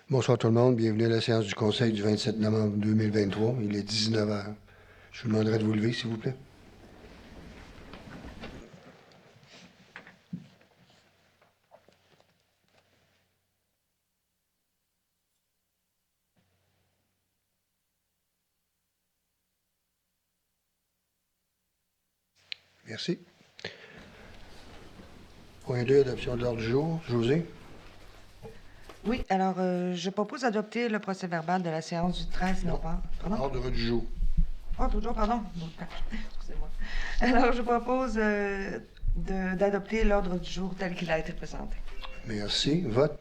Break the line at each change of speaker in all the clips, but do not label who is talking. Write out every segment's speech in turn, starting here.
Bonsoir tout le monde, bienvenue à la séance du Conseil du 27 novembre 2023. Il est 19 heures. Je vous demanderai de vous lever, s'il vous plaît. Merci. Point 2, adoption de l'ordre du jour. José?
Oui, alors je propose d'adopter le procès-verbal de la séance du 13 novembre. Pardon?
Ordre du jour.
Oh, toujours, pardon. Excusez-moi. Alors, je propose d'adopter l'ordre du jour tel qu'il a été présenté.
Merci. Vote.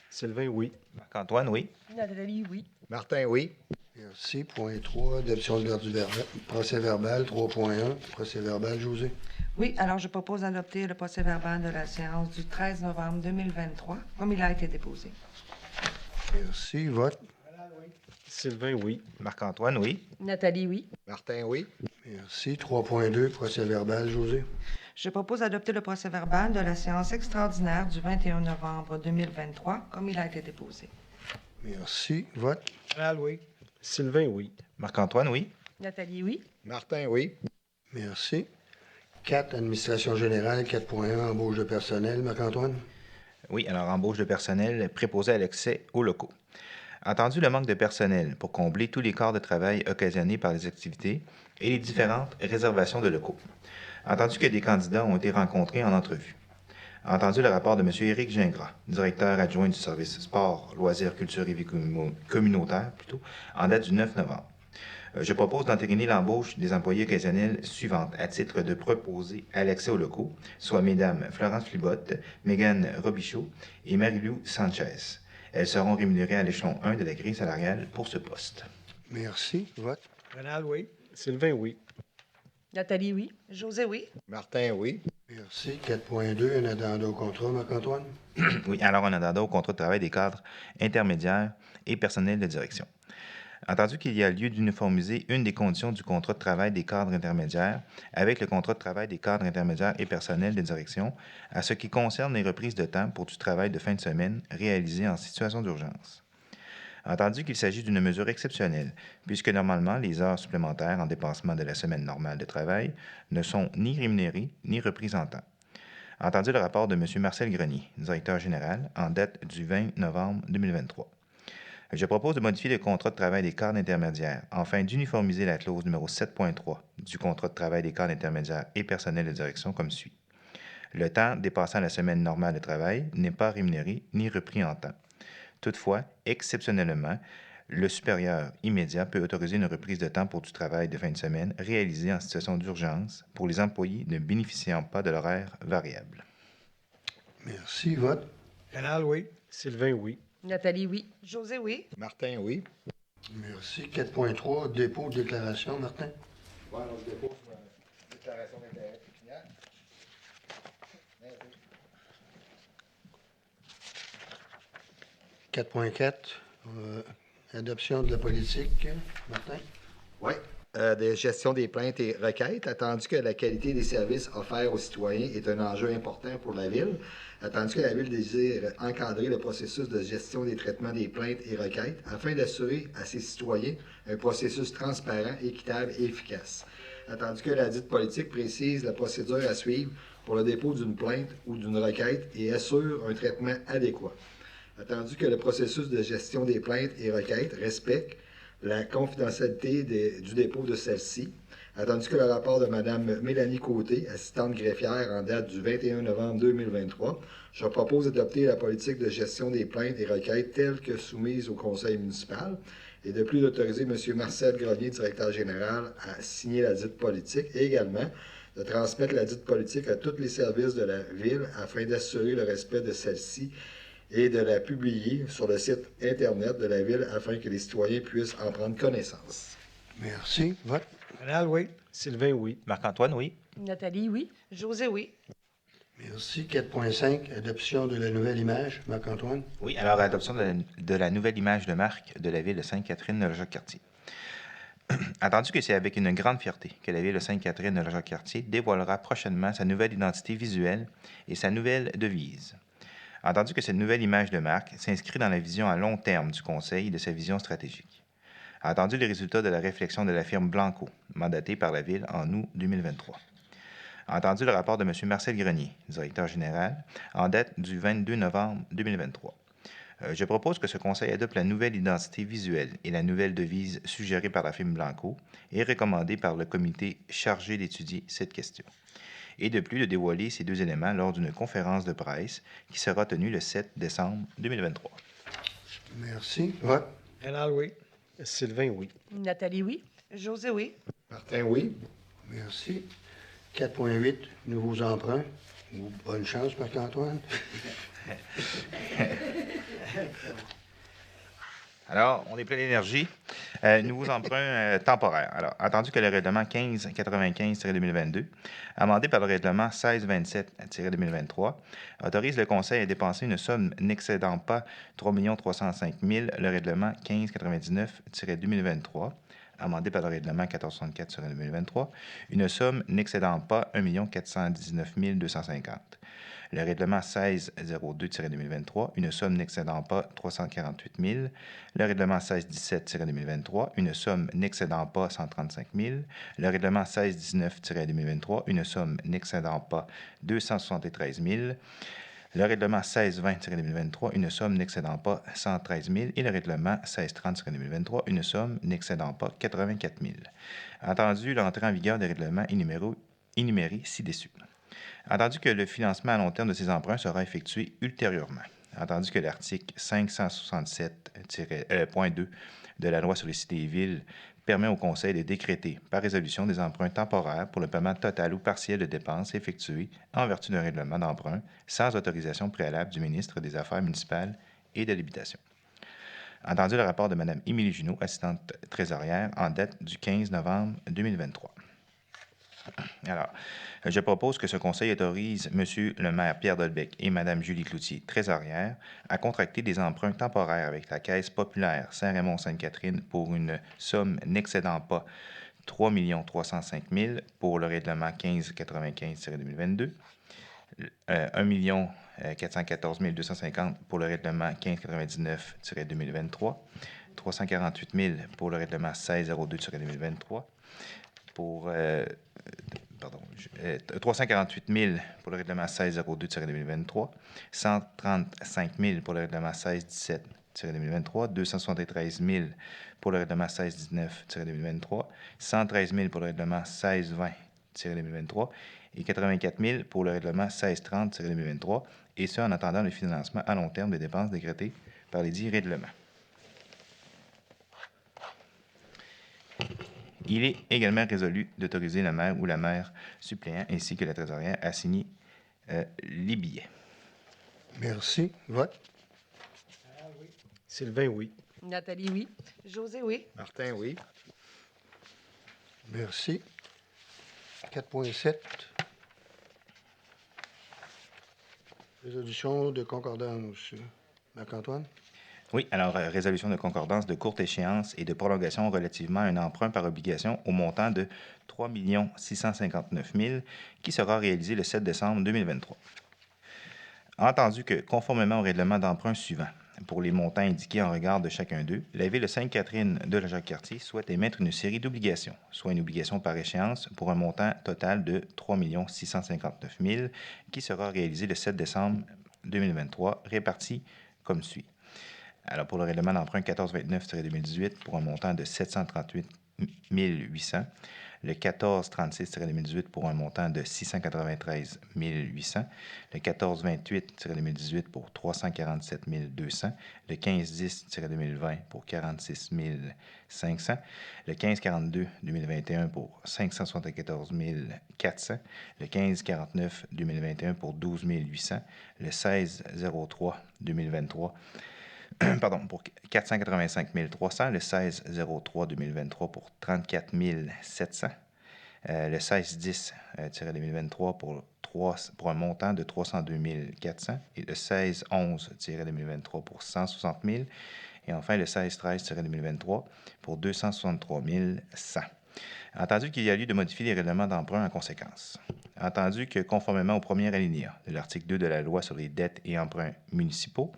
Sylvain, oui.
Marc-Antoine, oui.
Nathalie, oui.
Martin, oui.
Merci. Point 3, adoption de l'ordre du procès-verbal. 3.1, procès-verbal. José?
Oui, alors je propose d'adopter le procès-verbal de la séance du 13 novembre 2023 comme il a été déposé.
Merci. Vote.
Sylvain, oui.
Marc-Antoine, oui.
Nathalie, oui.
Martin, oui.
Merci. 3.2, procès-verbal. José?
Je propose d'adopter le procès-verbal de la séance extraordinaire du 21 novembre 2023 comme il a été déposé.
Merci. Vote.
oui.
Sylvain, oui.
Marc-Antoine, oui.
Nathalie, oui.
Martin, oui.
Merci. 4, administration générale. 4.1, embauche de personnel. Marc-Antoine?
Oui, alors embauche de personnel préposé à l'accès aux locaux. Entendu le manque de personnel pour combler tous les corps de travail occasionnés par les activités et les différentes réservations de locaux. Entendu que des candidats ont été rencontrés en entrevue. Entendu le rapport de M. Éric Gingras, directeur adjoint du service sport, loisirs, culture et vie communautaire, en date du 9 novembre. Je propose d'entériner l'embauche des employés occasionnels suivantes à titre de préposés à l'accès aux locaux, soit Mesdames Florence Flibotte, Mégane Robichaud et Marie-Lou Sanchez. Elles seront rémunérées à l'échelon 1 de la grille salariale pour ce poste.
Merci. Vote.
Renal, oui.
Sylvain, oui.
Nathalie, oui.
José, oui.
Martin, oui.
Merci. 4.2, un addenda au contrat. Marc-Antoine?
Oui, alors on a au contrat de travail des cadres intermédiaires et personnels de direction. Entendu qu'il y a lieu d'uniformiser une des conditions du contrat de travail des cadres intermédiaires avec le contrat de travail des cadres intermédiaires et personnels de direction à ce qui concerne les reprises de temps pour du travail de fin de semaine réalisé en situation d'urgence. Entendu qu'il s'agit d'une mesure exceptionnelle, puisque normalement les heures supplémentaires en dépassement de la semaine normale de travail ne sont ni rémunérées ni reprises en temps. Entendu le rapport de M. Marcel Grenier, directeur général, en date du 20 novembre 2023. Je propose de modifier le contrat de travail des cadres intermédiaires afin d'uniformiser la clause numéro 7.3 du contrat de travail des cadres intermédiaires et personnels de direction comme suit. Le temps dépassant la semaine normale de travail n'est pas rémunéré ni repris en temps. Toutefois, exceptionnellement, le supérieur immédiat peut autoriser une reprise de temps pour du travail de fin de semaine réalisé en situation d'urgence pour les employés ne bénéficiant pas de l'horaire variable.
Merci. Vote.
Renal, oui.
Sylvain, oui.
Nathalie, oui.
José, oui.
Martin, oui.
Merci. 4.3, dépôt de déclaration. Martin?
Oui, alors je dépose ma déclaration d'intérêt pécuniaire.
4.4, adoption de la politique. Martin?
Oui. De gestion des plaintes et requêtes, attendu que la qualité des services offerts aux citoyens est un enjeu important pour la Ville, attendu que la Ville désire encadrer le processus de gestion des traitements des plaintes et requêtes afin d'assurer à ses citoyens un processus transparent, équitable et efficace, attendu que la dite politique précise la procédure à suivre pour le dépôt d'une plainte ou d'une requête et assure un traitement adéquat, attendu que le processus de gestion des plaintes et requêtes respecte la confidentialité du dépôt de celle-ci, attendu que le rapport de Mme Mélanie Côté, assistante greffière en date du 21 novembre 2023, je propose d'adopter la politique de gestion des plaintes et requêtes telle que soumise au conseil municipal et de plus d'autoriser M. Marcel Grenier, directeur général, à signer la dite politique et également de transmettre la dite politique à tous les services de la Ville afin d'assurer le respect de celle-ci et de la publier sur le site Internet de la Ville afin que les citoyens puissent en prendre connaissance.
Merci. Vote.
Renal, oui.
Sylvain, oui.
Marc-Antoine, oui.
Nathalie, oui.
José, oui.
Merci. 4.5, adoption de la nouvelle image. Marc-Antoine?
Oui, alors adoption de la nouvelle image de marque de la ville de Sainte-Catherine-de-la-Jacques-Cartier. Attendu que c'est avec une grande fierté que la ville de Sainte-Catherine-de-la-Jacques-Cartier dévoilera prochainement sa nouvelle identité visuelle et sa nouvelle devise. Entendu que cette nouvelle image de marque s'inscrit dans la vision à long terme du Conseil et de sa vision stratégique. Entendu les résultats de la réflexion de la firme Blanco, mandatée par la Ville en août 2023. Entendu le rapport de M. Marcel Grenier, directeur général, en date du 22 novembre 2023. Je propose que ce Conseil adopte la nouvelle identité visuelle et la nouvelle devise suggérée par la firme Blanco et recommandée par le comité chargé d'étudier cette question. Et de plus, de dévoiler ces deux éléments lors d'une conférence de presse qui sera tenue le 7 décembre 2023.
Merci. Vote.
Rénal, oui. Sylvain, oui.
Nathalie, oui.
José, oui.
Martin, oui.
Merci. 4.8, nouveaux emprunts. Bonne chance, Marc-Antoine.
Alors, on est plein d'énergie. Nouveaux emprunts temporaires. Alors, entendu que le règlement 1595-2022, amendé par le règlement 1627-2023, autorise le Conseil à dépenser une somme n'excédant pas 3 305 000, le règlement 1599-2023, amendé par le règlement 1464-2023, une somme n'excédant pas 1 419 250. Le règlement 1602-2023, une somme n'excédant pas 348 000. Le règlement 1617-2023, une somme n'excédant pas 135 000. Le règlement 1619-2023, une somme n'excédant pas 273 000. Le règlement 1620-2023, une somme n'excédant pas 113 000. Et le règlement 1630-2023, une somme n'excédant pas 84 000. Entendu l'entrée en vigueur des règlements énumérés ci-dessus. Entendu que le financement à long terme de ces emprunts sera effectué ultérieurement. Entendu que l'article 567.2 de la Loi sur les cités et villes permet au Conseil de décréter par résolution des emprunts temporaires pour le paiement total ou partiel de dépenses effectuées en vertu d'un règlement d'emprunt sans autorisation préalable du ministre des Affaires municipales et de l'Habitation. Entendu le rapport de Mme Émilie Junot, assistante trésorière, en date du 15 novembre 2023. Alors, je propose que ce Conseil autorise M. le maire Pierre Dolbec et Mme Julie Cloutier, trésorière, à contracter des emprunts temporaires avec la Caisse populaire Saint-Raymond-Sainte-Catherine pour une somme n'excédant pas 3 305 000 pour le règlement 1595-2022, 1 414 250 pour le règlement 1599-2023, 348 000 pour le règlement 1602-2023, pour 348 000 pour le règlement 1602-2023, 135 000 pour le règlement 1617-2023, 273 000 pour le règlement 1619-2023, 113 000 pour le règlement 1620-2023 et 84 000 pour le règlement 1630-2023, et ce en attendant le financement à long terme des dépenses décrétées par les dits règlements. Il est également résolu d'autoriser le maire ou la maire suppléant ainsi que la trésorière à signer les billets.
Merci. Vote.
Sylvain, oui.
Nathalie, oui.
José, oui.
Martin, oui.
Merci. 4.7. Résolution de concordance. Marc-Antoine?
Oui, alors, résolution de concordance de courte échéance et de prolongation relativement à un emprunt par obligation au montant de 3 659 000 qui sera réalisé le 7 décembre 2023. Entendu que, conformément au règlement d'emprunt suivant, pour les montants indiqués en regard de chacun d'eux, la Ville de Sainte-Catherine de la Jacques-Cartier souhaite émettre une série d'obligations, soit une obligation par échéance pour un montant total de 3 659 000 qui sera réalisé le 7 décembre 2023, réparti comme suit. Alors, pour le règlement d'emprunt 1429-2018, pour un montant de 738 800, le 1436-2018 pour un montant de 693 800, le 1428-2018 pour 347 200, le 1510-2020 pour 46 500, le 1542-2021 pour 574 400, le 1549-2021 pour 12 800, le 1603-2023 pour 485 300, le 16-03-2023 pour 34 700, le 16-10-2023 pour un montant de 302 400 et le 16-11-2023 pour 160 000 et enfin le 16-13-2023 pour 263 100. Entendu qu'il y a lieu de modifier les règlements d'emprunt en conséquence. Entendu que, conformément au premier alinéa de l'article 2 de la loi sur les dettes et emprunts municipaux,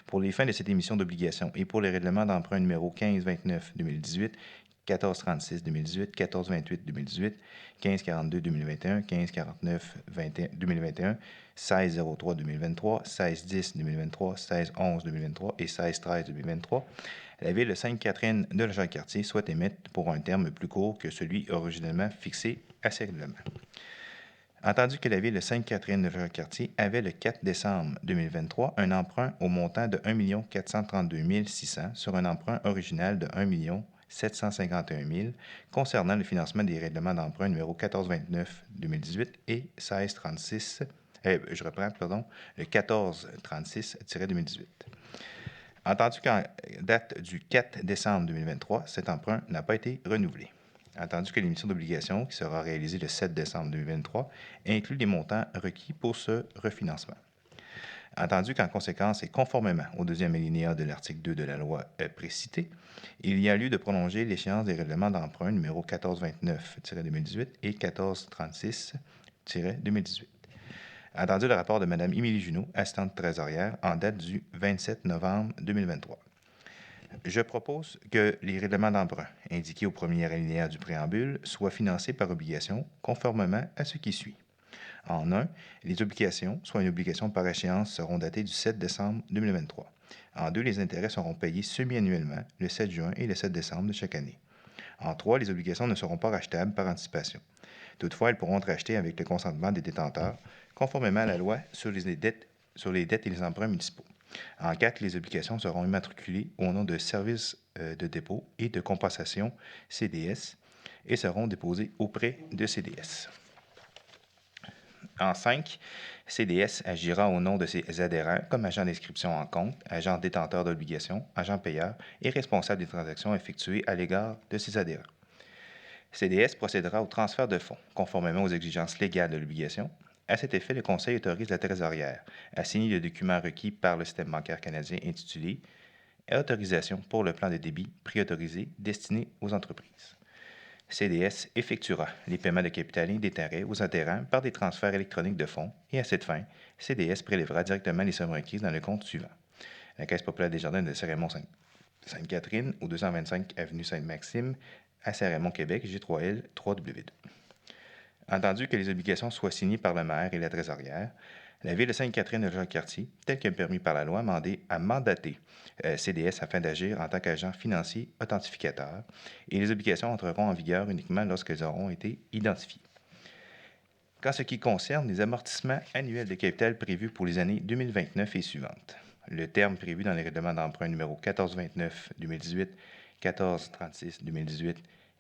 pour les fins de cette émission d'obligations et pour les règlements d'emprunt numéro 1529-2018, 1436-2018, 1428-2018, 1542-2021, 1549-2021, 1603-2023, 1610-2023, 1611-2023 et 1613-2023, la Ville de Sainte-Catherine de la Jacques-Cartier souhaite émettre pour un terme plus court que celui originellement fixé à ces règlements. Entendu que la Ville de Sainte-Catherine de la Jacques-Cartier avait le 4 décembre 2023 un emprunt au montant de 1 432 600 sur un emprunt original de 1 751 000 concernant le financement des règlements d'emprunt numéro 1429-2018 et 1636, le 1436-2018. Entendu qu'en date du 4 décembre 2023, cet emprunt n'a pas été renouvelé. Entendu que l'émission d'obligation, qui sera réalisée le 7 décembre 2023, inclut les montants requis pour ce refinancement. Entendu qu'en conséquence et conformément au deuxième alinéa de l'article 2 de la loi précitée, il y a lieu de prolonger l'échéance des règlements d'emprunt numéro 1429-2018 et 1436-2018. Entendu le rapport de Mme Émilie Junot, assistante trésorière, en date du 27 novembre 2023. Je propose que les règlements d'emprunt indiqués au premier alinéa du préambule soient financés par obligation conformément à ce qui suit. En 1, les obligations, soit une obligation par échéance, seront datées du 7 décembre 2023. En 2, les intérêts seront payés semi-annuellement le 7 juin et le 7 décembre de chaque année. En 3, les obligations ne seront pas rachetables par anticipation. Toutefois, elles pourront être rachetées avec le consentement des détenteurs, conformément à la loi sur les dettes et les emprunts municipaux. En 4, les obligations seront immatriculées au nom de Services de dépôt et de compensation CDS et seront déposées auprès de CDS. En 5, CDS agira au nom de ses adhérents comme agent d'inscription en compte, agent détenteur d'obligations, agent payeur et responsable des transactions effectuées à l'égard de ses adhérents. CDS procédera au transfert de fonds, conformément aux exigences légales de l'obligation. À cet effet, le Conseil autorise la trésorière à signer le document requis par le système bancaire canadien intitulé « Autorisation pour le plan de débit préautorisé destiné aux entreprises ». CDS effectuera les paiements de capital et d'intérêts aux adhérents par des transferts électroniques de fonds et à cette fin, CDS prélèvera directement les sommes requises dans le compte suivant. La Caisse populaire des Jardins de Saint-Raymond Sainte-Catherine au 225 avenue Sainte-Maxime à Saint-Raymond, Québec, J3L 3W2. Entendu que les obligations soient signées par le maire et la trésorière, la Ville de Sainte-Catherine de Jacques-Cartier, tel que permis par la loi, a mandaté CDS afin d'agir en tant qu'agent financier authentificateur et les obligations entreront en vigueur uniquement lorsqu'elles auront été identifiées. Qu'en ce qui concerne les amortissements annuels de capital prévus pour les années 2029 et suivantes, le terme prévu dans les règlements d'emprunt numéro 1429-2018, 1436-2018,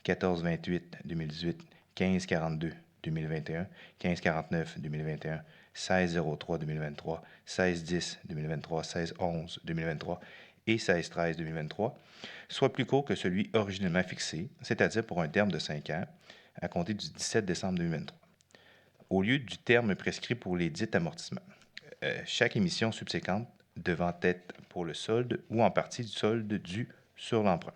1428-2018, 1542-2021, 1549-2021, 1603-2023, 1610-2023, 1611-2023 et 1613-2023, soit plus court que celui originellement fixé, c'est-à-dire pour un terme de 5 ans, à compter du 17 décembre 2023, au lieu du terme prescrit pour les dits amortissements. Chaque émission subséquente devant être pour le solde ou en partie du solde dû sur l'emprunt.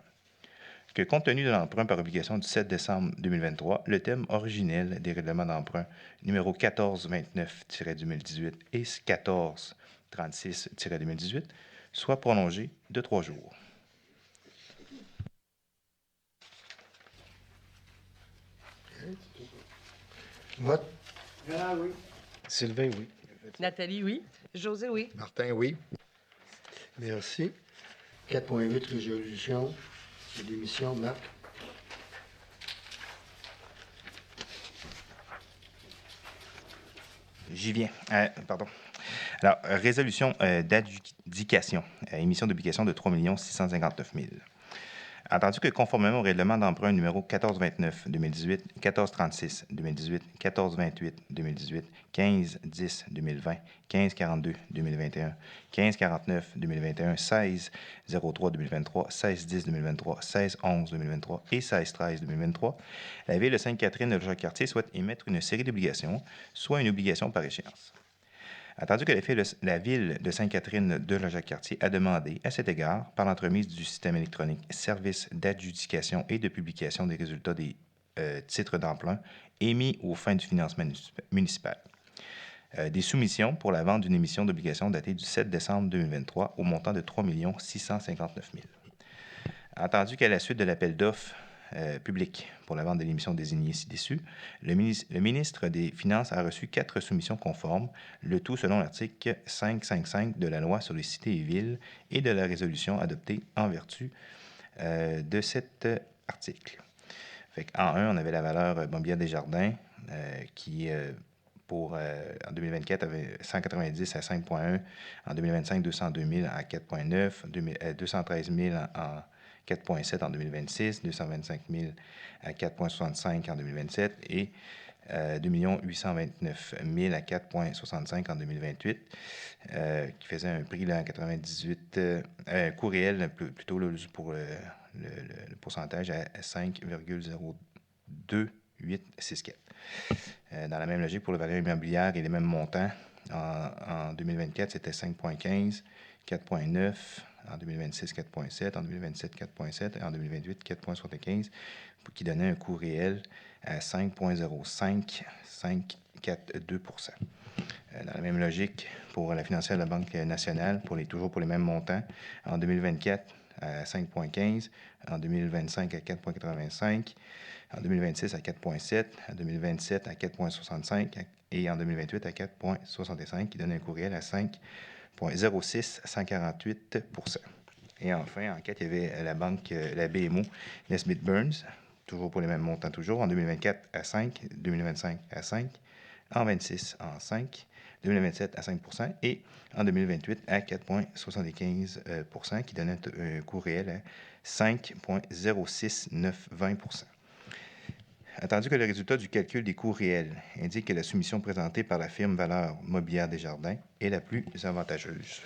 Que compte tenu de l'emprunt par obligation du 7 décembre 2023, le thème originel des règlements d'emprunt numéro 1429-2018 et 1436-2018 soit prolongé de 3 jours.
Vote.
Sylvain, oui.
Nathalie, oui.
José, oui.
Martin, oui.
Merci. 4.8, résolution de démission. Marc.
J'y viens. Alors, résolution d'adjudication, émission d'obligation de 3 659 000. Entendu que conformément au règlement d'emprunt numéro 1429-2018, 1436-2018, 1428-2018, 1510-2020, 1542-2021, 1549-2021, 1603-2023, 1610-2023, 1611-2023 et 1613-2023, la Ville de Sainte-Catherine de Jacques-Cartier souhaite émettre une série d'obligations, soit une obligation par échéance. Entendu que la Ville de Sainte-Catherine de la Jacques-Cartier a demandé, à cet égard, par l'entremise du système électronique Service d'adjudication et de publication des résultats des titres d'emprunt émis aux fins du financement municipal. Des soumissions pour la vente d'une émission d'obligations datée du 7 décembre 2023 au montant de 3 659 000. Entendu qu'à la suite de l'appel d'offres public pour la vente de l'émission désignée ci-dessus, le ministre des Finances a reçu 4 soumissions conformes, le tout selon l'article 555 de la loi sur les cités et villes et de la résolution adoptée en vertu de cet article. En 1, on avait la valeur mobilière des jardins qui, en 2024, avait 190 à 5,1, en 2025, 202 000 à 4,9, 213 000 en 4,7 en 2026, 225 000 à 4,65 en 2027 et 2 829 000 à 4,65 en 2028, qui faisait un prix là, en 98, coût réel plutôt là, pour le pourcentage à 5,02864. Dans la même logique pour le valeur immobilière et les mêmes montants, en 2024, c'était 5,15, 4,9, en 2026, 4,7, en 2027, 4,7 et en 2028, 4,75, qui donnait un coût réel à 5,05, 5,42 %. Dans la même logique, pour la financière de la Banque nationale, toujours pour les mêmes montants, en 2024, à 5,15, en 2025 à 4,85, en 2026 à 4,7, en 2027 à 4,65 et en 2028 à 4,65, qui donne un coût réel à 5,06, 148 %. Et enfin, en 4, il y avait la banque, la BMO, Nesbitt Burns, toujours pour les mêmes montants, toujours, en 2024 à 5, 2025 à 5, en 26 en 5, 2027 à 5 % et en 2028 à 4,75 %, qui donne un coût réel à 5,06920 %. Attendu que le résultat du calcul des coûts réels indique que la soumission présentée par la firme Valeur Mobilière Desjardins est la plus avantageuse.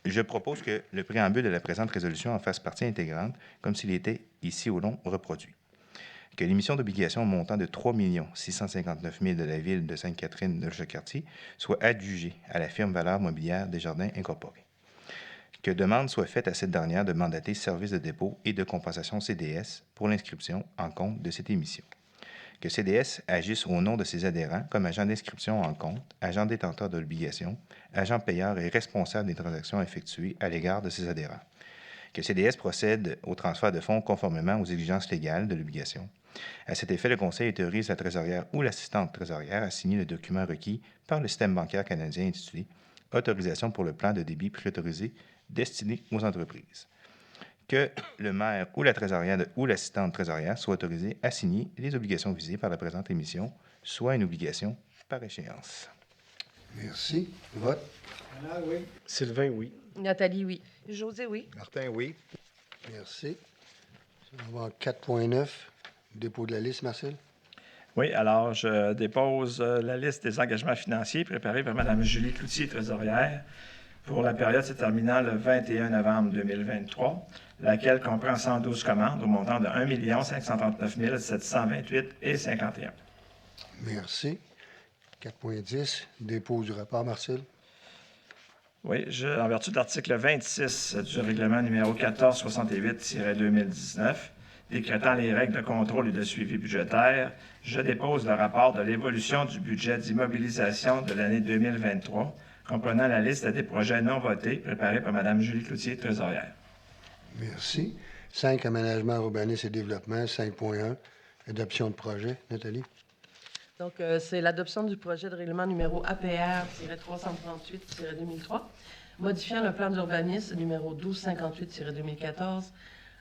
Je propose que le préambule de la présente résolution en fasse partie intégrante, comme s'il était ici au long reproduit. Que l'émission d'obligations au montant de 3 659 000 de la ville de Sainte-Catherine de Jacques-Cartier soit adjugée à la firme Valeur Mobilière Desjardins Incorporée. Que demande soit faite à cette dernière de mandater Service de dépôt et de compensation CDS pour l'inscription en compte de cette émission. Que CDS agisse au nom de ses adhérents comme agent d'inscription en compte, agent détenteur de l'obligation, agent payeur et responsable des transactions effectuées à l'égard de ses adhérents. Que CDS procède au transfert de fonds conformément aux exigences légales de l'obligation. À cet effet, le Conseil autorise la trésorière ou l'assistante trésorière à signer le document requis par le système bancaire canadien intitulé « Autorisation pour le plan de débit préautorisé destiné aux entreprises ». Que le maire ou la trésorière ou l'assistante trésorière soit autorisé à signer les obligations visées par la présente émission, soit une obligation par échéance.
Merci. Vote.
Sylvain, oui.
Nathalie, oui.
José, oui.
Martin, oui.
Merci. On va en 4,9. Dépôt de la liste, Marcel.
Oui, alors je dépose la liste des engagements financiers préparée par Mme Julie Cloutier, trésorière, pour la période se terminant le 21 novembre 2023, laquelle comprend 112 commandes au montant de 1 539 728,51 $.
Merci. 4,10. Dépôt du rapport, Marcel.
Oui, en vertu de l'article 26 du règlement numéro 1468-2019, décrétant les règles de contrôle et de suivi budgétaire, je dépose le rapport de l'évolution du budget d'immobilisation de l'année 2023, comprenant la liste des projets non votés préparés par Mme Julie Cloutier, trésorière.
Merci. 5, aménagement, urbanisme et développement. 5,1, adoption de projet. Nathalie.
Donc, c'est l'adoption du projet de règlement numéro APR-338-2003, modifiant le plan d'urbanisme numéro 1258-2014,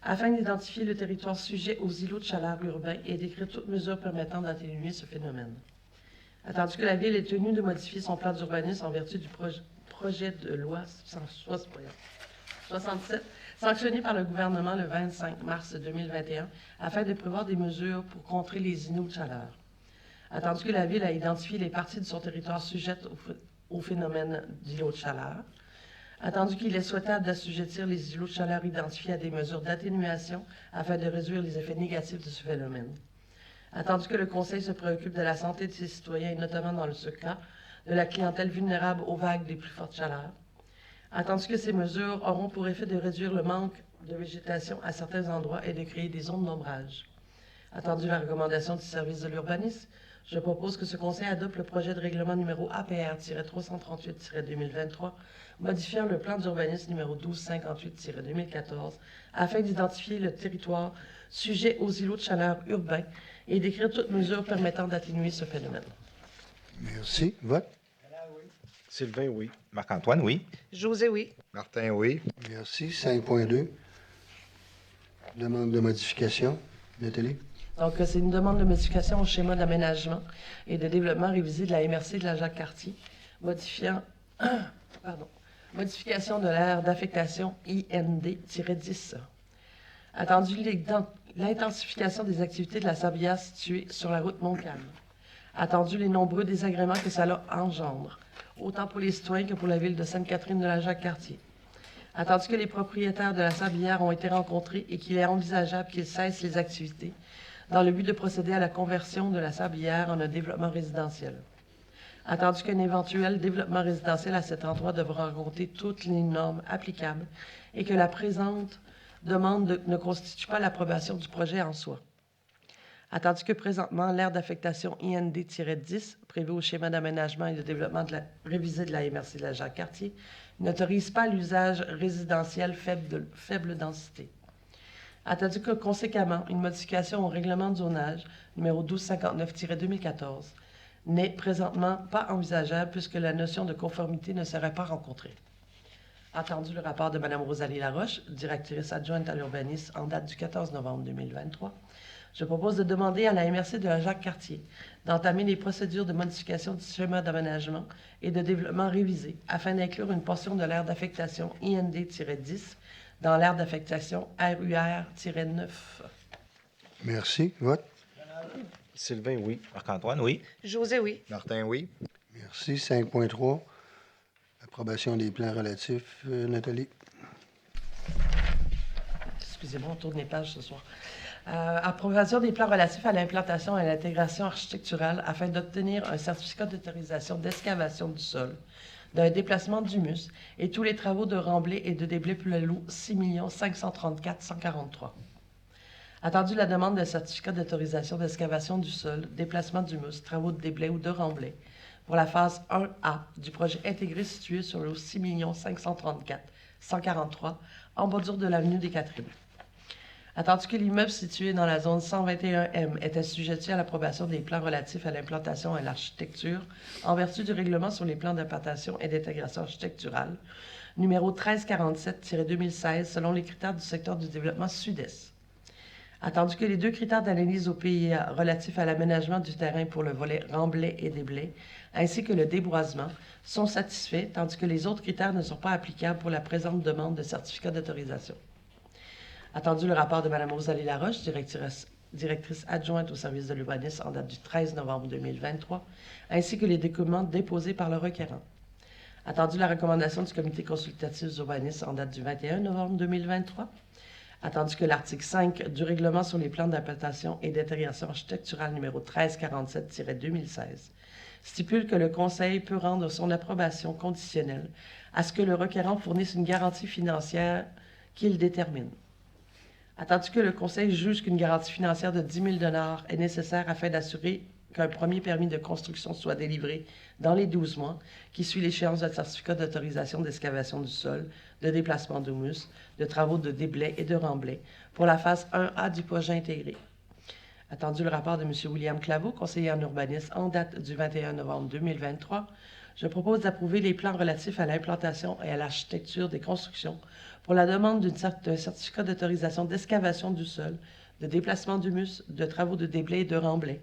afin d'identifier le territoire sujet aux îlots de chaleur urbains et d'écrire toutes mesures permettant d'atténuer ce phénomène. Attendu que la Ville est tenue de modifier son plan d'urbanisme en vertu du projet de loi 67, sanctionné par le gouvernement le 25 mars 2021, afin de prévoir des mesures pour contrer les îlots de chaleur. Attendu que la Ville a identifié les parties de son territoire sujettes au phénomène d'îlots de chaleur. Attendu qu'il est souhaitable d'assujettir les îlots de chaleur identifiés à des mesures d'atténuation afin de réduire les effets négatifs de ce phénomène. Attendu que le Conseil se préoccupe de la santé de ses citoyens et notamment dans ce cas de la clientèle vulnérable aux vagues des plus fortes chaleurs. Attendu que ces mesures auront pour effet de réduire le manque de végétation à certains endroits et de créer des zones d'ombrage. Attendu la recommandation du service de l'urbanisme, je propose que ce conseil adopte le projet de règlement numéro APR-338-2023, modifiant le plan d'urbanisme numéro 1258-2014 afin d'identifier le territoire sujet aux îlots de chaleur urbains et d'écrire toute mesure permettant d'atténuer ce phénomène.
Merci. Vote.
Sylvain, oui.
Marc-Antoine, oui.
José, oui.
Martin, oui.
Merci. 5.2. Demande de modification. Nathalie?
Donc, c'est une demande de modification au schéma d'aménagement et de développement révisé de la MRC de la Jacques-Cartier, modification de l'aire d'affectation IND-10. Attendu l'intensification des activités de la sablière située sur la route Montcalm. Attendu les nombreux désagréments que cela engendre, autant pour les citoyens que pour la ville de Sainte-Catherine de la Jacques-Cartier. Attendu que les propriétaires de la sablière ont été rencontrés et qu'il est envisageable qu'ils cessent les activités dans le but de procéder à la conversion de la sablière en un développement résidentiel. Attendu qu'un éventuel développement résidentiel à cet endroit devra rencontrer toutes les normes applicables et que la présente demande ne constitue pas l'approbation du projet en soi. Attendu que présentement, l'aire d'affectation IND-10, prévue au schéma d'aménagement et de développement révisé de la MRC de la Jacques-Cartier, n'autorise pas l'usage résidentiel faible densité. Attendu que, conséquemment, une modification au règlement de zonage numéro 1259-2014 n'est présentement pas envisageable puisque la notion de conformité ne serait pas rencontrée. Attendu le rapport de Mme Rosalie Laroche, directrice adjointe à l'urbanisme en date du 14 novembre 2023, je propose de demander à la MRC de la Jacques-Cartier d'entamer les procédures de modification du schéma d'aménagement et de développement révisé afin d'inclure une portion de l'aire d'affectation IND-10 dans l'aire d'affectation RUR-9.
Merci. Vote.
Sylvain, oui.
Marc-Antoine, oui.
José, oui.
Martin, oui.
Merci. 5.3. Approbation des plans relatifs. Nathalie?
Excusez-moi, on tourne les pages ce soir. Approbation des plans relatifs à l'implantation et à l'intégration architecturale afin d'obtenir un certificat d'autorisation d'excavation du sol, d'un déplacement d'humus et tous les travaux de remblai et de déblai pour le lot 6 534 143. Attendu la demande de certificat d'autorisation d'excavation du sol, déplacement d'humus, travaux de déblai ou de remblai pour la phase 1A du projet intégré situé sur le lot 6 534 143 en bordure de l'avenue des Catherines. Attendu que l'immeuble situé dans la zone 121M est assujetti à l'approbation des plans relatifs à l'implantation et à l'architecture en vertu du règlement sur les plans d'implantation et d'intégration architecturale, numéro 1347-2016, selon les critères du secteur du développement sud-est. Attendu que les deux critères d'analyse au PIA relatifs à l'aménagement du terrain pour le volet remblai et déblai, ainsi que le déboisement, sont satisfaits, tandis que les autres critères ne sont pas applicables pour la présente demande de certificat d'autorisation. Attendu le rapport de Mme Rosalie Laroche, directrice adjointe au service de l'urbanisme en date du 13 novembre 2023, ainsi que les documents déposés par le requérant. Attendu la recommandation du comité consultatif urbaniste en date du 21 novembre 2023. Attendu que l'article 5 du règlement sur les plans d'implantation et d'intégration architecturale numéro 1347-2016 stipule que le Conseil peut rendre son approbation conditionnelle à ce que le requérant fournisse une garantie financière qu'il détermine. Attendu que le Conseil juge qu'une garantie financière de 10 000 $ est nécessaire afin d'assurer qu'un premier permis de construction soit délivré dans les 12 mois qui suit l'échéance de certificat d'autorisation d'excavation du sol, de déplacement d'humus, de travaux de déblai et de remblai pour la phase 1A du projet intégré. Attendu le rapport de M. William Claveau, conseiller en urbanisme en date du 21 novembre 2023, je propose d'approuver les plans relatifs à l'implantation et à l'architecture des constructions pour la demande d'un certificat d'autorisation d'excavation du sol, de déplacement d'humus, de travaux de déblai et de remblai,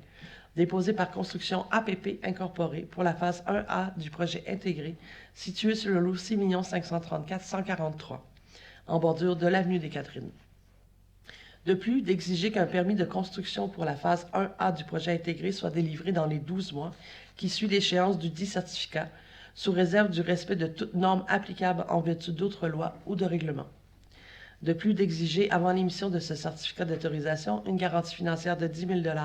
déposé par Construction APP Incorporée pour la phase 1A du projet intégré situé sur le lot 6 534 143, en bordure de l'avenue des Catherines. De plus, d'exiger qu'un permis de construction pour la phase 1A du projet intégré soit délivré dans les 12 mois qui suit l'échéance du dit certificat, sous réserve du respect de toutes normes applicables en vertu d'autres lois ou de règlements. De plus, d'exiger, avant l'émission de ce certificat d'autorisation, une garantie financière de 10 000 $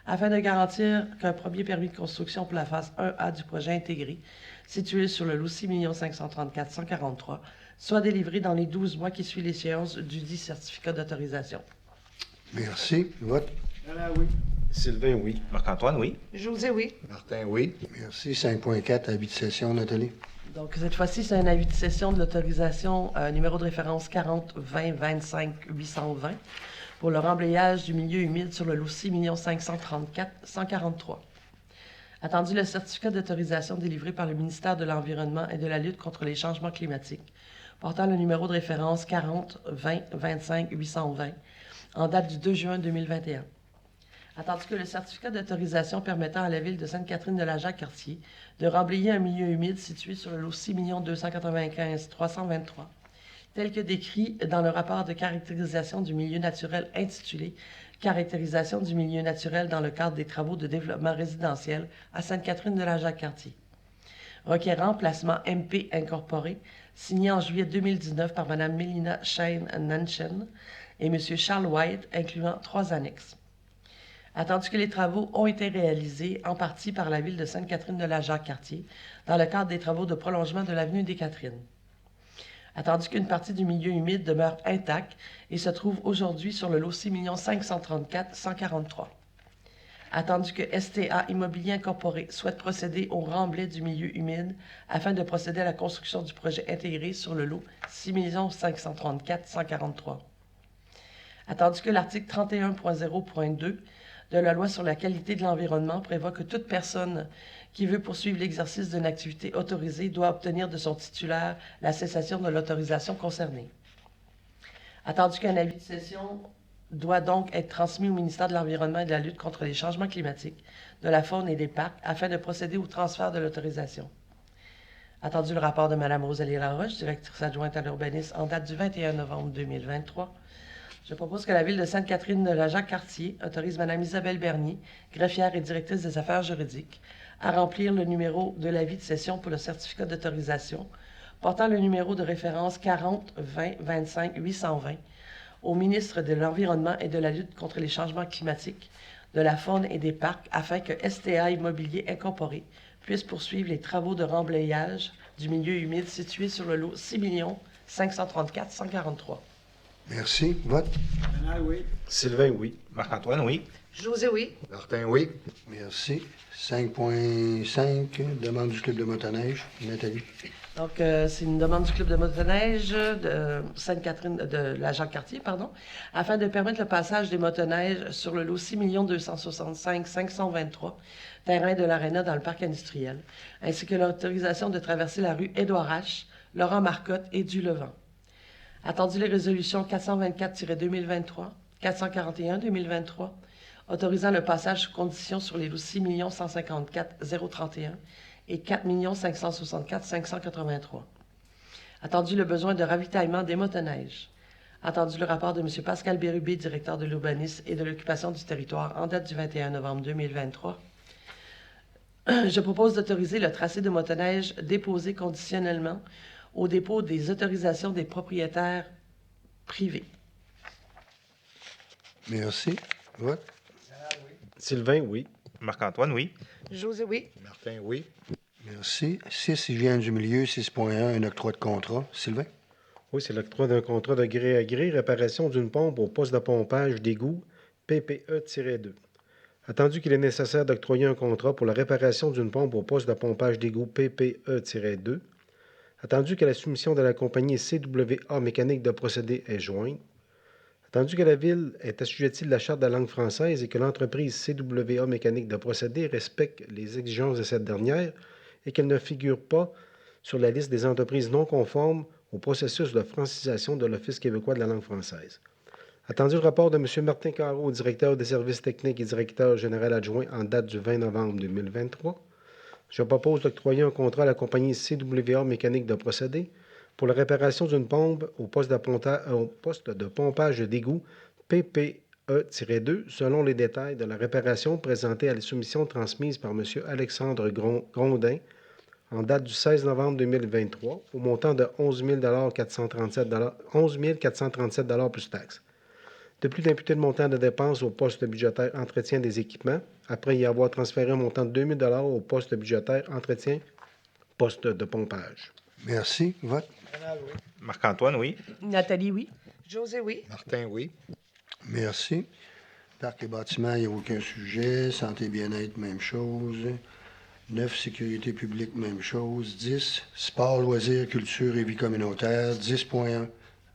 afin de garantir qu'un premier permis de construction pour la phase 1A du projet intégré, situé sur le lot 6 534 143, soit délivré dans les 12 mois qui suivent l'échéance du dit certificat d'autorisation.
Merci. Vote.
Sylvain, oui.
Marc-Antoine, oui.
José, oui.
Martin, oui.
Merci. 5.4, avis de session, Nathalie.
Donc, cette fois-ci, c'est un avis de cession de l'autorisation numéro de référence 40 20 25 820 pour le remblayage du milieu humide sur le lot 6 534 143. Attendu le certificat d'autorisation délivré par le ministère de l'Environnement et de la lutte contre les changements climatiques, portant le numéro de référence 40 20 25 820 en date du 2 juin 2021. Attendu que le certificat d'autorisation permettant à la ville de Sainte-Catherine-de-la-Jacques-Cartier de remblayer un milieu humide situé sur le lot 6 295 323, tel que décrit dans le rapport de caractérisation du milieu naturel intitulé « Caractérisation du milieu naturel dans le cadre des travaux de développement résidentiel à Sainte-Catherine-de-la-Jacques-Cartier », requérant placement MP incorporé, signé en juillet 2019 par Mme Mélina Shane-Nanchen et M. Charles White, incluant 3 annexes. Attendu que les travaux ont été réalisés en partie par la ville de Sainte-Catherine-de-la-Jacques-Cartier dans le cadre des travaux de prolongement de l'avenue des Catherines. Attendu qu'une partie du milieu humide demeure intacte et se trouve aujourd'hui sur le lot 6 534 143. Attendu que STA Immobilier Incorporé souhaite procéder au remblai du milieu humide afin de procéder à la construction du projet intégré sur le lot 6 534 143. Attendu que l'article 31.0.2 de la loi sur la qualité de l'environnement prévoit que toute personne qui veut poursuivre l'exercice d'une activité autorisée doit obtenir de son titulaire la cessation de l'autorisation concernée. Attendu qu'un avis de cession doit donc être transmis au ministère de l'Environnement et de la lutte contre les changements climatiques, de la faune et des parcs afin de procéder au transfert de l'autorisation. Attendu le rapport de Mme Rosalie Laroche, directrice adjointe à l'urbanisme, en date du 21 novembre 2023, je propose que la Ville de Sainte-Catherine-de-la-Jacques-Cartier autorise Mme Isabelle Bernier, greffière et directrice des affaires juridiques, à remplir le numéro de l'avis de cession pour le certificat d'autorisation, portant le numéro de référence 40 20 25 820 au ministre de l'Environnement et de la lutte contre les changements climatiques, de la faune et des parcs, afin que STA Immobilier Incorporé puisse poursuivre les travaux de remblayage du milieu humide situé sur le lot 6 534 143.
Merci. Vote.
Sylvain, oui.
Marc-Antoine, oui.
José, oui.
Martin, oui.
Merci. 5.5, demande du club de motoneige. Nathalie.
Donc, c'est une demande du club de motoneige de Sainte-Catherine, de la Jacques-Cartier, pardon, afin de permettre le passage des motoneiges sur le lot 6 265 523, terrain de l'Aréna dans le parc industriel, ainsi que l'autorisation de traverser la rue Édouard H., Laurent Marcotte et du Levant. Attendu les résolutions 424-2023, 441-2023, autorisant le passage sous condition sur les lots 6 154 031 et 4 564 583. Attendu le besoin de ravitaillement des motoneiges. Attendu le rapport de M. Pascal Bérubé, directeur de l'urbanisme et de l'occupation du territoire, en date du 21 novembre 2023. Je propose d'autoriser le tracé de motoneige déposé conditionnellement au dépôt des autorisations des propriétaires privés.
Merci. Vote.
Sylvain, oui.
Marc-Antoine, oui.
José, oui.
Martin, oui.
Merci. 6, hygiène du milieu. 6.1, un octroi de contrat. Sylvain.
Oui, c'est l'octroi d'un contrat de gré à gré, réparation d'une pompe au poste de pompage d'égout PPE-2. Attendu qu'il est nécessaire d'octroyer un contrat pour la réparation d'une pompe au poste de pompage d'égout PPE-2, attendu que la soumission de la compagnie CWA Mécanique de procédé est jointe, attendu que la Ville est assujettie de la Charte de la langue française et que l'entreprise CWA Mécanique de procédé respecte les exigences de cette dernière et qu'elle ne figure pas sur la liste des entreprises non conformes au processus de francisation de l'Office québécois de la langue française. Attendu le rapport de M. Martin Carreau, directeur des services techniques et directeur général adjoint en date du 20 novembre 2023, je propose d'octroyer un contrat à la compagnie CWA Mécanique de procédé pour la réparation d'une pompe au poste de pompage d'égout PPE-2 selon les détails de la réparation présentée à la soumission transmise par M. Alexandre Grondin en date du 16 novembre 2023 au montant de 11 437 plus taxes. De plus d'imputer le montant de dépenses au poste budgétaire entretien des équipements, après y avoir transféré un montant de 2 000 au poste budgétaire entretien poste de pompage.
Merci. Vote.
Marc-Antoine, oui.
Nathalie, oui.
José, oui.
Martin, oui.
Merci. Parc et bâtiments, il n'y a aucun sujet. Santé et bien-être, même chose. 9, sécurité publique, même chose. 10, sport, loisirs, culture et vie communautaire. 10.1,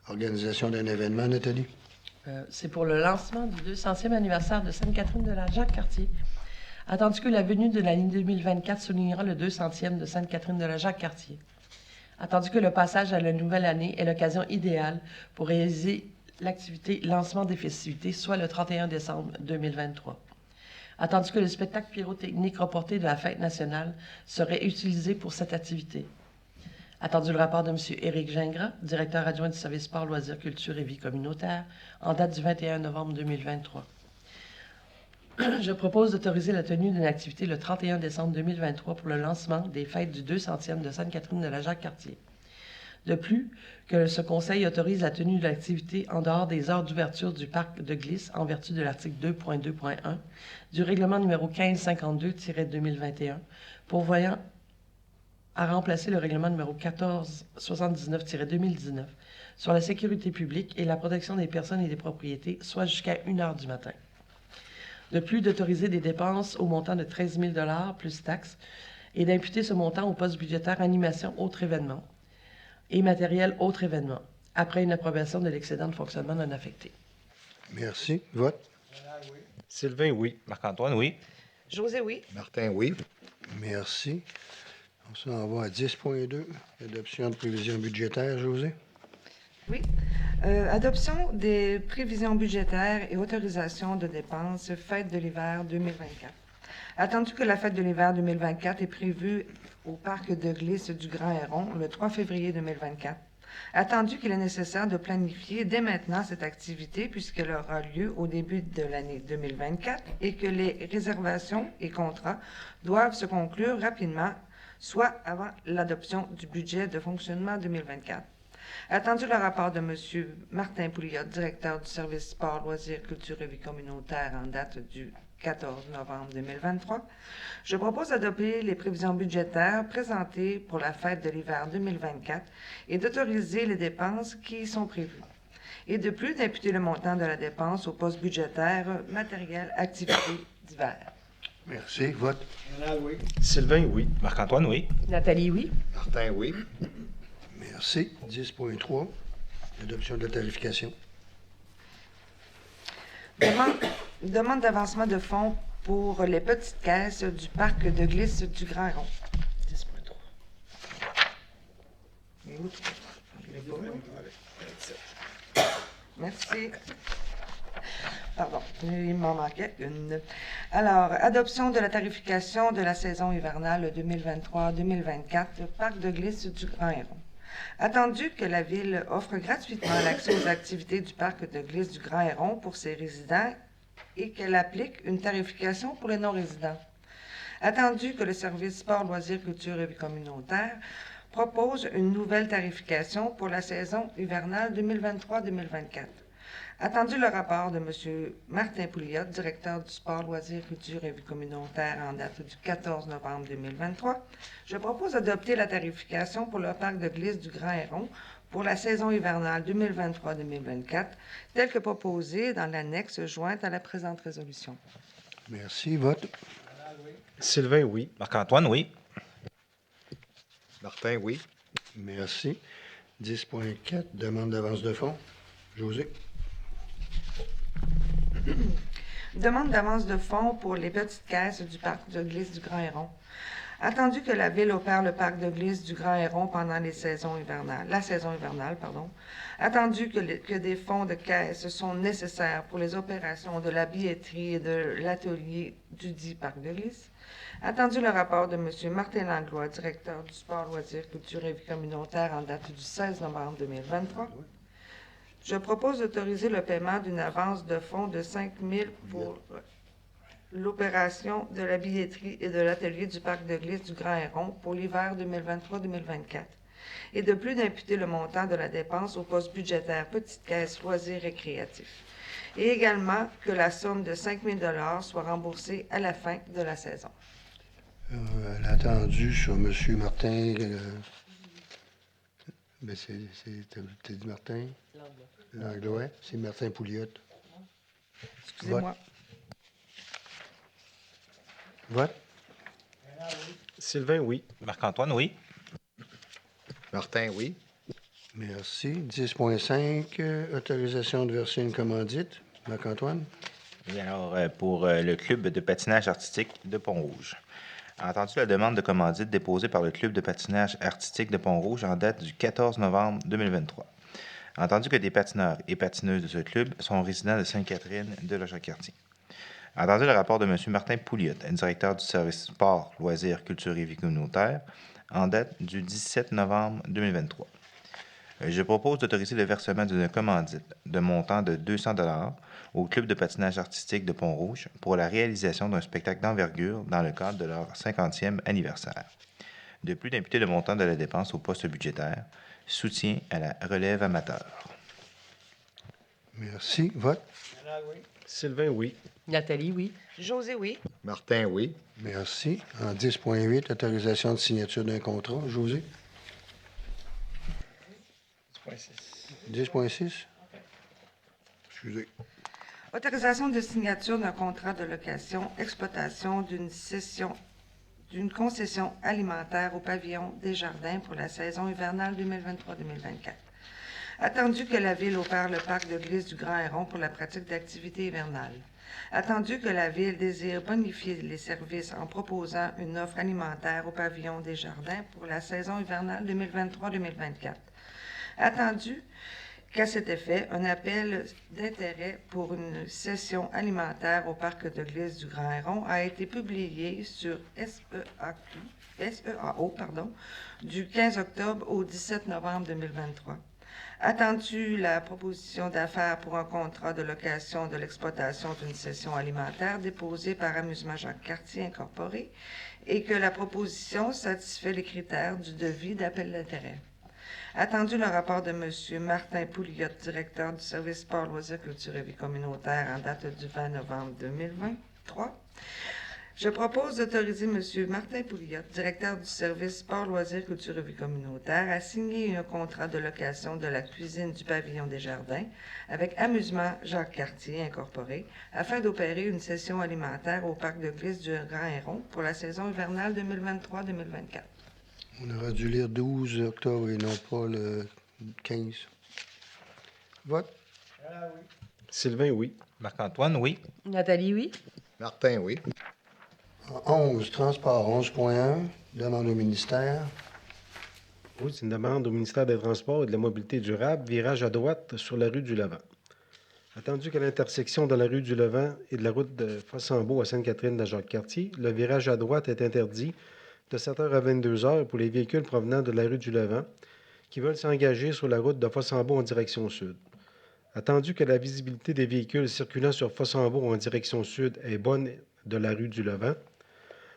organisation d'un événement, Nathalie.
C'est pour le lancement du 200e anniversaire de Sainte-Catherine de la Jacques-Cartier. Attendu que la venue de l'année 2024 soulignera le 200e de Sainte-Catherine de la Jacques-Cartier. Attendu que le passage à la nouvelle année est l'occasion idéale pour réaliser l'activité lancement des festivités, soit le 31 décembre 2023. Attendu que le spectacle pyrotechnique reporté de la fête nationale serait utilisé pour cette activité. Attendu le rapport de M. Éric Gingras, directeur adjoint du service sport, loisirs, culture et vie communautaire, en date du 21 novembre 2023. Je propose d'autoriser la tenue d'une activité le 31 décembre 2023 pour le lancement des fêtes du 200e de Sainte-Catherine de la Jacques-Cartier. De plus, que ce conseil autorise la tenue de l'activité en dehors des heures d'ouverture du parc de glisse en vertu de l'article 2.2.1 du règlement numéro 1552-2021, pourvoyant à remplacer le règlement numéro 1479-2019 sur la sécurité publique et la protection des personnes et des propriétés, soit jusqu'à 1 heure du matin. De plus, d'autoriser des dépenses au montant de 13 000 $ plus taxes et d'imputer ce montant au poste budgétaire animation autres événements et matériel autres événements, après une approbation de l'excédent de fonctionnement non affecté.
Merci. Vote.
Sylvain, oui.
Marc-Antoine, oui.
José, oui.
Martin, oui.
Merci. On s'en va à 10.2, adoption de prévisions budgétaires, José.
Oui. Adoption des prévisions budgétaires et autorisation de dépenses fête de l'hiver 2024. Attendu que la fête de l'hiver 2024 est prévue au parc de glisse du Grand Héron le 3 février 2024, attendu qu'il est nécessaire de planifier dès maintenant cette activité puisqu'elle aura lieu au début de l'année 2024 et que les réservations et contrats doivent se conclure rapidement, soit avant l'adoption du budget de fonctionnement 2024. Attendu le rapport de M. Martin Pouliot, directeur du service sport, loisirs, culture et vie communautaire en date du 14 novembre 2023, je propose d'adopter les prévisions budgétaires présentées pour la fête de l'hiver 2024 et d'autoriser les dépenses qui y sont prévues. Et de plus, d'imputer le montant de la dépense au poste budgétaire matériel activités d'hiver.
Merci. Vote.
Sylvain, oui.
Marc-Antoine, oui.
Nathalie, oui.
Martin, oui.
Merci. 10.3, adoption de la tarification.
Demande d'avancement de fonds pour les petites caisses du parc de glisse du Grand Rond. 10.3. Et où? Je l'ai pas, moi. Merci. Pardon, il m'en manquait une. Alors, adoption de la tarification de la saison hivernale 2023-2024, parc de glisse du Grand Héron. Attendu que la Ville offre gratuitement l'accès aux activités du parc de glisse du Grand Héron pour ses résidents et qu'elle applique une tarification pour les non-résidents. Attendu que le service sport, loisirs, culture et vie communautaire propose une nouvelle tarification pour la saison hivernale 2023-2024. Attendu le rapport de M. Martin Pouliot, directeur du sport, loisirs, culture et vie communautaire en date du 14 novembre 2023, je propose d'adopter la tarification pour le parc de glisse du Grand Héron pour la saison hivernale 2023-2024, telle que proposée dans l'annexe jointe à la présente résolution.
Merci. Vote.
Sylvain, oui.
Marc-Antoine, oui.
Martin, oui.
Merci. 10.4, demande d'avance de fonds. José.
Demande d'avance de fonds pour les petites caisses du parc de glisse du Grand Héron. Attendu que la Ville opère le parc de glisse du Grand Héron pendant la saison hivernale, attendu que des fonds de caisse sont nécessaires pour les opérations de la billetterie et de l'atelier du dit parc de glisse, attendu le rapport de M. Martin Langlois, directeur du sport, loisirs, culture et vie communautaire en date du 16 novembre 2023, je propose d'autoriser le paiement d'une avance de fonds de 5 000 pour l'opération de la billetterie et de l'atelier du parc de glisse du Grand Héron pour l'hiver 2023-2024 et de plus d'imputer le montant de la dépense au poste budgétaire petite caisse loisirs récréatifs et également que la somme de 5 000 $ soit remboursée à la fin de la saison.
L'attendu sur M. Martin. Ben t'as dit Martin? Langlois. C'est Martin Pouliot.
Excusez-moi.
Vote.
Sylvain, oui.
Marc-Antoine, oui.
Martin, oui.
Merci. 10.5, autorisation de verser une commandite. Marc-Antoine?
Oui, alors, pour le club de patinage artistique de Pont-Rouge. Entendu la demande de commandite déposée par le club de patinage artistique de Pont-Rouge en date du 14 novembre 2023. Entendu que des patineurs et patineuses de ce club sont résidents de Sainte-Catherine de la Jacques-Cartier. Entendu le rapport de M. Martin Pouliot, directeur du service sport, loisirs, culture et vie communautaire, en date du 17 novembre 2023. Je propose d'autoriser le versement d'une commandite de montant de 200 $ au club de patinage artistique de Pont-Rouge pour la réalisation d'un spectacle d'envergure dans le cadre de leur 50e anniversaire. De plus, d'imputer le montant de la dépense au poste budgétaire soutien à la relève amateur.
Merci. Vote.
Sylvain, oui.
Nathalie, oui.
José, oui.
Martin, oui.
Merci. En 10.8, autorisation de signature d'un contrat. José? 10.6? Excusez.
Autorisation de signature d'un contrat de location, exploitation d'une concession alimentaire au pavillon Desjardins pour la saison hivernale 2023-2024. Attendu que la Ville opère le parc de glisse du Grand Héron pour la pratique d'activités hivernales. Attendu que la Ville désire bonifier les services en proposant une offre alimentaire au pavillon Desjardins pour la saison hivernale 2023-2024. Attendu qu'à cet effet, un appel d'intérêt pour une session alimentaire au parc de glisse du Grand Héron a été publié sur SEAO du 15 octobre au 17 novembre 2023. Attendu la proposition d'affaires pour un contrat de location de l'exploitation d'une session alimentaire déposée par Amusement Jacques-Cartier Incorporé et que la proposition satisfait les critères du devis d'appel d'intérêt. Attendu le rapport de M. Martin Pouliot, directeur du service sport, loisirs, culture et vie communautaire en date du 20 novembre 2023, je propose d'autoriser M. Martin Pouliot, directeur du service sport, loisirs, culture et vie communautaire, à signer un contrat de location de la cuisine du pavillon Desjardins avec Amusement Jacques-Cartier Incorporé afin d'opérer une session alimentaire au parc de glisse du Grand Héron pour la saison hivernale 2023-2024.
On aurait dû lire 12 octobre et non pas le 15. Vote.
Sylvain, oui.
Marc-Antoine, oui.
Nathalie, oui.
Martin, oui.
En 11, transport 11.1, demande au ministère.
Oui, c'est une demande au ministère des Transports et de la Mobilité durable, virage à droite sur la rue du Levant. Attendu qu'à l'intersection de la rue du Levant et de la route de Fossambeau à Sainte-Catherine de Jacques-Cartier, le virage à droite est interdit de 7h à 22h pour les véhicules provenant de la rue du Levant qui veulent s'engager sur la route de Fossambeau en direction sud. Attendu que la visibilité des véhicules circulant sur Fossambeau en direction sud est bonne de la rue du Levant,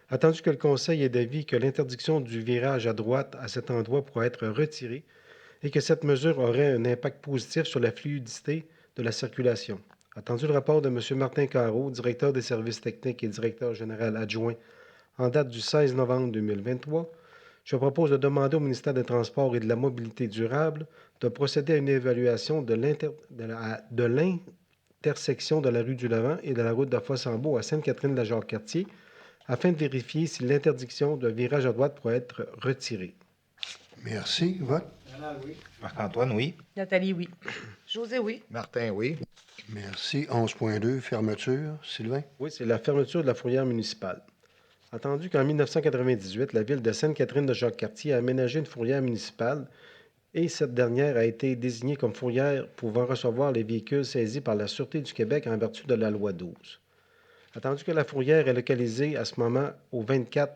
attendu que le Conseil est d'avis que l'interdiction du virage à droite à cet endroit pourra être retirée et que cette mesure aurait un impact positif sur la fluidité de la circulation. Attendu le rapport de M. Martin Carreau, directeur des services techniques et directeur général adjoint en date du 16 novembre 2023, je propose de demander au ministère des Transports et de la Mobilité durable de procéder à une évaluation de l'intersection de la rue du Levant et de la route de Fossambeau à Sainte-Catherine-de-la-Jacques-Cartier afin de vérifier si l'interdiction de virage à droite pourrait être retirée.
Merci. Vote.
Marc-Antoine, oui.
Nathalie, oui.
José, oui.
Martin, oui.
Merci. 11.2, fermeture. Sylvain?
Oui, c'est la fermeture de la fourrière municipale. Attendu qu'en 1998, la ville de Sainte-Catherine-de-Jacques-Cartier a aménagé une fourrière municipale et cette dernière a été désignée comme fourrière pouvant recevoir les véhicules saisis par la Sûreté du Québec en vertu de la loi 12. Attendu que la fourrière est localisée à ce moment au 24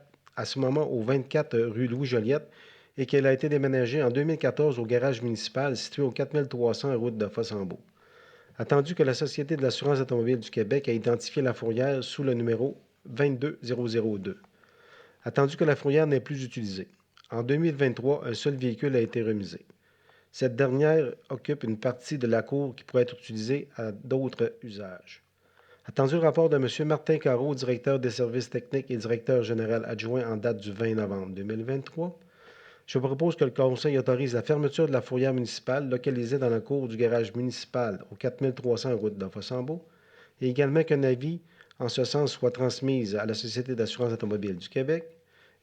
rue Louis-Joliette et qu'elle a été déménagée en 2014 au garage municipal situé au 4300 route de Fossambeau. Attendu que la Société de l'assurance automobile du Québec a identifié la fourrière sous le numéro 22002. Attendu que la fourrière n'est plus utilisée. En 2023, un seul véhicule a été remisé. Cette dernière occupe une partie de la cour qui pourrait être utilisée à d'autres usages. Attendu le rapport de M. Martin Carreau, directeur des services techniques et directeur général adjoint en date du 20 novembre 2023, je propose que le Conseil autorise la fermeture de la fourrière municipale localisée dans la cour du garage municipal au 4300 route de Fossambeau et également qu'un avis en ce sens soit transmise à la Société d'assurance automobile du Québec,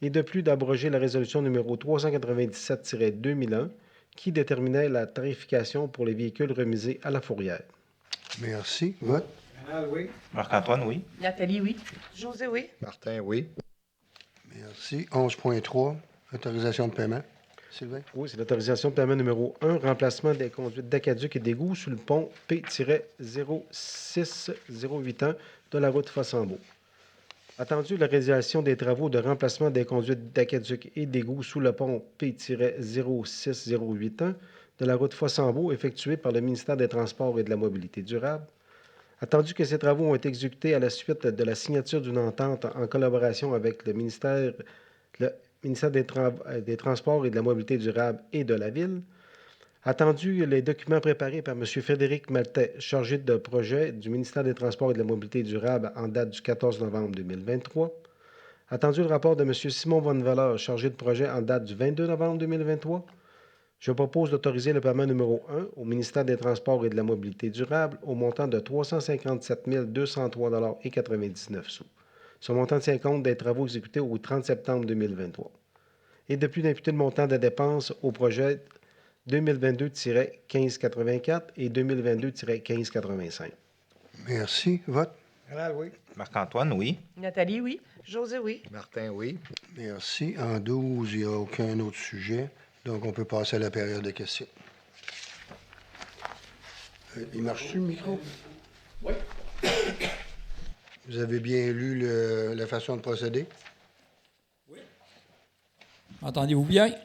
et de plus d'abroger la résolution numéro 397-2001 qui déterminait la tarification pour les véhicules remisés à la fourrière.
Merci. Vote.
Marc-Antoine, oui.
Nathalie, oui.
José, oui.
Martin, oui.
Merci. 11.3, autorisation de paiement. Sylvain?
Oui, c'est l'autorisation de paiement numéro 1, remplacement des conduites d'aqueduc et d'égouts sous le pont P-06-081 de la route Fossambeau. Attendu la réalisation des travaux de remplacement des conduites d'aqueduc et d'égouts sous le pont P-06081 de la route Fossambeau effectués par le ministère des Transports et de la Mobilité durable. Attendu que ces travaux ont été exécutés à la suite de la signature d'une entente en collaboration avec le ministère des Transports et de la Mobilité durable et de la Ville. Attendu les documents préparés par M. Frédéric Maltais, chargé de projet du ministère des Transports et de la Mobilité durable en date du 14 novembre 2023. Attendu le rapport de M. Simon Vonnevaleur, chargé de projet en date du 22 novembre 2023. Je propose d'autoriser le paiement numéro 1 au ministère des Transports et de la Mobilité durable au montant de 357 203,99 $. Ce montant tient compte des travaux exécutés au 30 septembre 2023. Et de plus d'imputer le montant de dépenses au projet 2022-1584 et 2022-1585.
Merci. Vote.
Marc-Antoine, oui.
Nathalie, oui.
José, oui.
Martin, oui.
Merci. En 12, il n'y a aucun autre sujet. Donc, on peut passer à la période de questions. Il marche-tu le micro?
Oui.
Vous avez bien lu la façon de procéder?
Entendez-vous bien?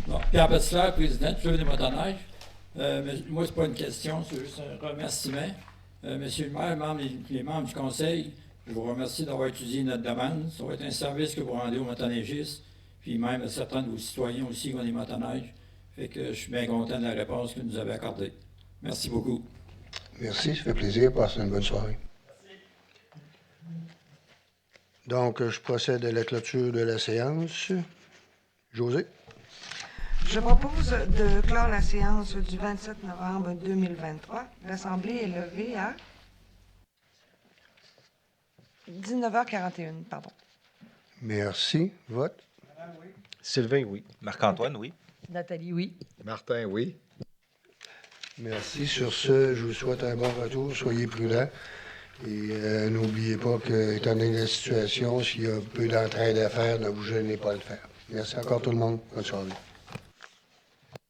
Bon, Pierre Bessler, président du Fleuve des Motoneiges. Moi, c'est pas une question, c'est juste un remerciement. Monsieur le maire, les membres du conseil, je vous remercie d'avoir étudié notre demande. Ça va être un service que vous rendez aux motoneigistes, puis même à certains de vos citoyens aussi qui ont des motoneiges. Fait que je suis bien content de la réponse que vous nous avez accordée. Merci beaucoup.
Merci, ça fait plaisir. Passez une bonne soirée. Donc, je procède à la clôture de la séance. José?
Je propose de clore la séance du 27 novembre 2023. L'Assemblée est levée à 19h41, pardon.
Merci. Vote.
Sylvain, oui.
Marc-Antoine, oui.
Nathalie, oui.
Martin, oui.
Merci. Sur ce, je vous souhaite un bon retour. Soyez prudents. Et n'oubliez pas que, étant donné la situation, s'il y a peu d'entraide à faire, ne vous gênez pas à le faire. Merci encore tout le monde. Bonne soirée.